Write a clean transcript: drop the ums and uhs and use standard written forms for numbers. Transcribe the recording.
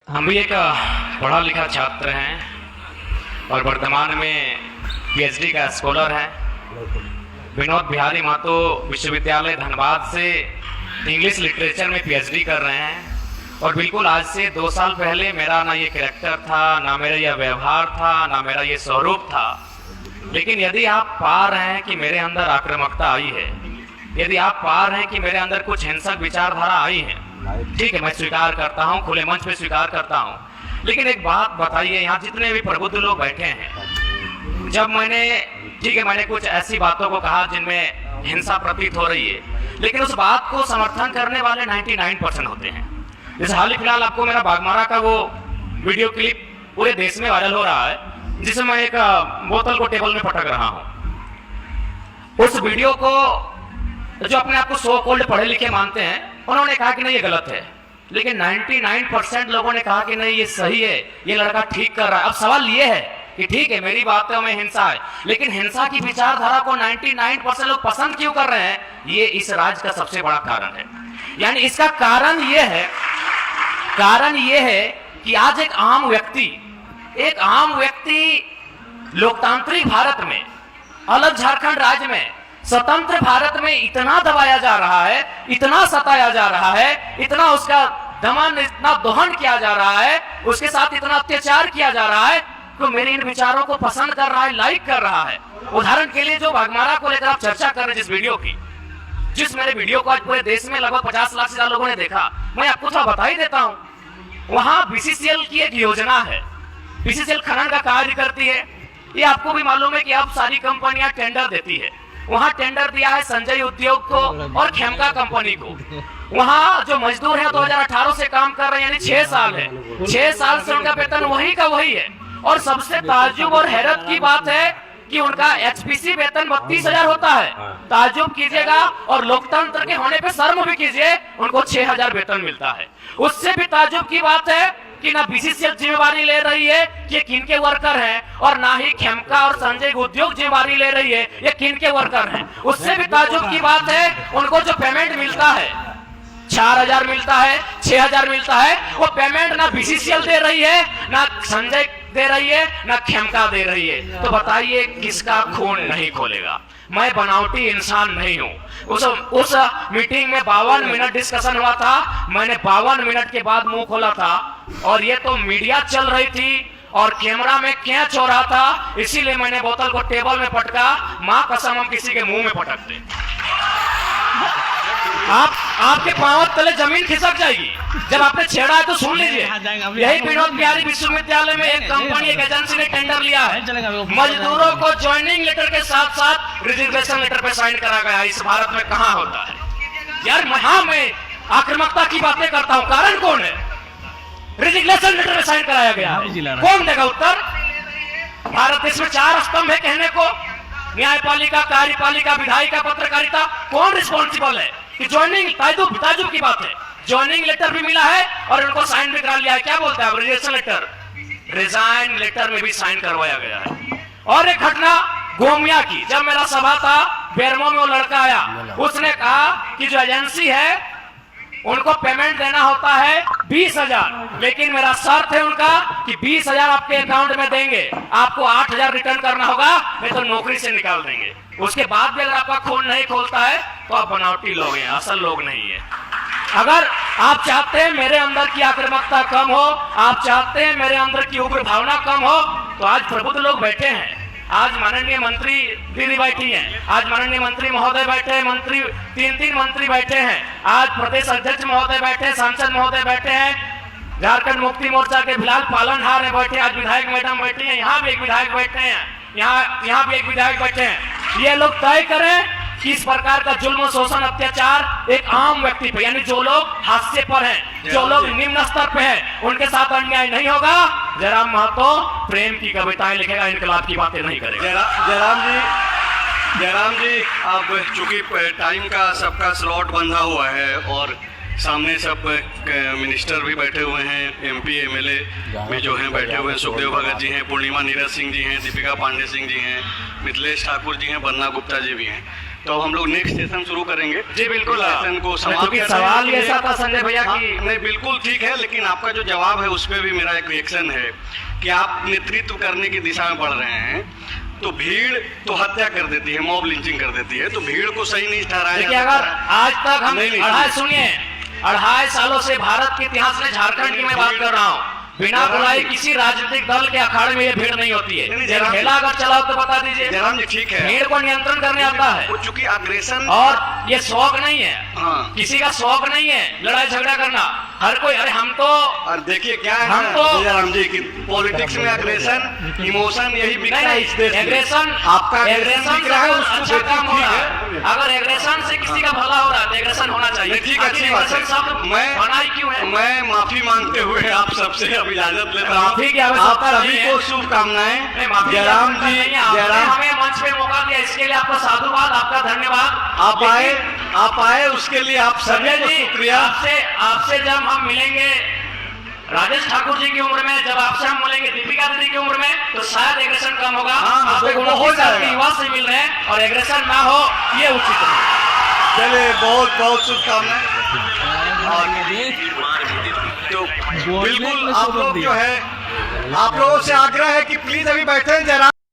हम भी एक पढ़ा लिखा छात्र हैं और वर्तमान में पीएचडी का स्कॉलर हैं। विनोद बिहारी महतो विश्वविद्यालय धनबाद से इंग्लिश लिटरेचर में पीएचडी कर रहे हैं। और बिल्कुल आज से 2 साल पहले मेरा ना ये कैरेक्टर था, ना मेरा ये व्यवहार था, ना मेरा ये स्वरूप था। लेकिन यदि आप पा रहे हैं कि मेरे अंदर आक्रामकता आई है, यदि आप पा रहे हैं कि मेरे अंदर कुछ हिंसक विचारधारा आई है, ठीक है, मैं स्वीकार करता हूँ, खुले मंच पे स्वीकार करता हूँ। लेकिन एक बात बताइए, यहाँ जितने भी प्रबुद्ध लोग बैठे हैं, जब मैंने कुछ ऐसी बातों को कहा जिनमें हिंसा प्रतीत हो रही है, लेकिन उस बात को समर्थन करने वाले 99% होते हैं। जैसे हाल ही फिलहाल आपको मेरा बागमारा का वो वीडियो क्लिप पूरे देश में वायरल हो रहा है, जिसमें मैं एक बोतल को टेबल में पटक रहा हूँ। उस वीडियो को जो अपने आप को सो कॉल्ड पढ़े लिखे मानते हैं, उन्होंने कहा कि नहीं ये गलत है, लेकिन 99% लोगों ने कहा कि नहीं ये सही है, ये लड़का ठीक कर रहा है। अब सवाल ये है कि ठीक है, मेरी बातों में हिंसा है, लेकिन हिंसा की विचारधारा को 99% लोग पसंद क्यों कर रहे हैं? ये इस राज का सबसे बड़ा कारण है। यानी इसका कारण ये है कि आज एक आम व्यक्ति लोकतांत्रिक भारत में, अलग झारखंड राज्य में, स्वतंत्र भारत में इतना दबाया जा रहा है, इतना सताया जा रहा है, इतना उसका दमन, इतना दोहन किया जा रहा है, उसके साथ इतना अत्याचार किया जा रहा है, तो मेरे इन विचारों को पसंद कर रहा है, लाइक कर रहा है। उदाहरण के लिए जो बागमारा को लेकर आप चर्चा कर रहे हैं, जिस मेरे वीडियो को आज पूरे देश में लगभग 50 लाख से ज्यादा लोगों ने देखा, मैं आपको थोड़ा बता ही देता हूं। वहां बीसीसीएल की एक योजना है, बीसीसीएल खनन का कार्य करती है। ये आपको भी मालूम है कि अब सारी कंपनियां टेंडर देती है। वहां टेंडर दिया है संजय उद्योग को और खेमका कंपनी को। वहां जो मजदूर हैं 2018 से काम कर रहे हैं, यानी 6 साल है, 6 साल से उनका वेतन वही का वही है। और सबसे ताज्जुब और हैरत की बात है कि उनका एचपीसी वेतन 32,000 होता है। ताज्जुब कीजिएगा और लोकतंत्र के होने पे शर्म भी कीजिए, उनको 6,000 वेतन मिलता है। उससे भी ताज्जुब की बात है कि ना बीसीसीएल जिम्मेवारी ले रही है कि किन के वर्कर हैं, और ना ही खेमका और संजय उद्योग जिम्मेवारी ले रही है ये किन के वर्कर हैं। उससे भी ताज्जुब की बात है, उनको जो पेमेंट मिलता है 4,000 मिलता है, 6,000 मिलता है, वो पेमेंट ना बीसीसीएल दे रही है, ना संजय दे रही है, ना खेमका दे रही है। तो बताइए किसका खून नहीं खोलेगा? मैं बनावटी इंसान नहीं हूं। उस मीटिंग में 52 मिनट डिस्कशन हुआ था। मैंने 52 मिनट के बाद मुंह खोला था, और ये तो मीडिया चल रही थी और कैमरा में कैच हो रहा था, इसीलिए मैंने बोतल को टेबल में पटका। मां कसम हम किसी के मुंह में पटकते, आपके पांव तले जमीन खिसक जाएगी। जब आपने छेड़ा है तो सुन लीजिए। यही विनोद बिहारी विश्वविद्यालय में एक कंपनी, एक एजेंसी ने टेंडर लिया है। मजदूरों को ज्वाइनिंग लेटर के साथ साथ रिजिग्नेशन लेटर पे साइन करा गया। इस भारत में कहां होता है यार? मैं आक्रामकता की बातें करता हूं, कारण कौन है? रिजिग्नेशन लेटर पे साइन कराया गया है, कौन देगा उत्तर? भारत देश में 4 स्तंभ है कहने को, न्यायपालिका, कार्यपालिका, विधायिका, पत्रकारिता। कौन रिस्पॉन्सिबल है कि ज्वाइनिंग? ताजुब की बात है, ज्वाइनिंग लेटर भी मिला है और उनको साइन भी करा लिया है। क्या बोलता है रिजिग्नेशन लेटर? रिजाइन लेटर में भी साइन करवाया गया है। और एक घटना गोमिया की, जब मेरा सभा था बेरमो में, वो लड़का आया, उसने कहा कि जो एजेंसी है उनको पेमेंट देना होता है 20,000, लेकिन मेरा शर्त है उनका कि 20,000 आपके अकाउंट में देंगे, आपको 8,000 रिटर्न करना होगा, नहीं तो नौकरी से निकाल देंगे। उसके बाद भी अगर आपका खून नहीं खोलता है तो आप बनावटी लोग हैं, असल लोग नहीं है। अगर आप चाहते हैं मेरे अंदर की आक्रामकता कम हो, आप चाहते हैं मेरे अंदर की उग्र भावना कम हो, तो आज प्रबुद्ध लोग बैठे हैं। आज माननीय मंत्री दीदी बैठी हैं, आज माननीय मंत्री महोदय बैठे हैं, मंत्री 3 मंत्री बैठे हैं, आज प्रदेश अध्यक्ष महोदय बैठे हैं, सांसद महोदय बैठे हैं, झारखंड मुक्ति मोर्चा के फिलहाल पालनहार है बैठे, आज विधायक मैडम बैठी हैं, यहाँ भी एक विधायक बैठे हैं, यहाँ भी एक विधायक बैठे हैं। ये लोग तय करें कि इस प्रकार का जुल्म, शोषण, अत्याचार एक आम व्यक्ति पे, यानी जो लोग हाशिए पर हैं, जो लोग निम्न स्तर पे हैं, उनके साथ अन्याय नहीं होगा। जयराम महतो प्रेम की कविताएं लिखेगा, इनकलाब की बातें नहीं करेगा। जयराम जी, आप चूंकि टाइम का सबका स्लॉट बंधा हुआ है और सामने सब मिनिस्टर भी बैठे हुए हैं, एमपी एमएलए में जो हैं बैठे हुए हैं, सुखदेव भगत जी हैं, पूर्णिमा नीरज सिंह जी हैं, दीपिका पांडे सिंह जी हैं, मिथिलेश ठाकुर जी हैं, बन्ना गुप्ता जी भी हैं। तो हम लोग नेक्स्ट सेशन शुरू करेंगे। जी बिल्कुल। सेशन को समाप्त क्योंकि करने सवाल के ये लिए- ऐसा था संजय भैया हाँ, कि नहीं बिल्कुल ठीक है, लेकिन आपका जो जवाब है उस पर भी मेरा एक रिएक्शन है कि आप नेतृत्व करने की दिशा में बढ़ रहे हैं, तो भीड़ तो हत्या कर देती है, मॉब लिंचिंग कर देती है, तो भीड़ को सही नहीं ठहराया देखिए जा अगर सकता। आज तक हम नहीं, नहीं, 2.5 सालों से भारत के इतिहास में झारखंड की मैं बात कर रहा हूँ, बिना बुलाए किसी राजनीतिक दल के अखाड़े में ये भीड़ नहीं होती है। नहीं, ये खेला अगर चलाओ तो बता दीजिए। जयराम जी ठीक है, भीड़ को नियंत्रण करने आता है, वो चूंकि अग्रेशन और ये शौक नहीं है, हाँ। किसी का शौक नहीं है लड़ाई झगड़ा करना। हर कोई, अरे हम तो और देखिए क्या है हम ना, तो- जयराम जी की पॉलिटिक्स में अग्रेशन इमोशन यही बिक नहीं रहा है नहीं, इस देश में। एग्रेशन आपका एग्रेशन बिक रहा है, से उसको अच्छा बेटी काम हो ठीक रहा है। है। अगर एग्रेशन से किसी का भला हो रहा है तो एग्रेशन होना चाहिए। नहीं, ठीक है, आखिर अच्छी बात एग्रेशन है। शब्द बनाई क्यों है? मैं माफी मांगते हुए आप सबसे अब इजाजत लेता हूँ। माफी की आप आवश्यकता सभी नहीं है। को शुभकामनाएं। नहीं, माफी की जयराम आवश्यकता जी, नहीं है। आपने जयराम हमें मंच पे मौका दिया, इसके लिए आपका साधुवाद, आपका धन्यवाद। आप आए उसके लिए आप सभी संजय को जी, शुक्रिया। आपसे जब हम मिलेंगे राजेश ठाकुर जी की उम्र में, जब आपसे हम मिलेंगे दीपिका दीदी की उम्र में, तो शायद एग्रेशन कम होगा। हाँ, आप एक वो हो 29 साल के जाएगा। युवा से मिल रहे हैं और एग्रेशन ना हो ये उचित है। चलिए बहुत बहुत शुभकामनाएं। और तो बिल्कुल आप लोग जो है, आप लोगों से आग्रह है कि प्लीज अभी बैठे जरा।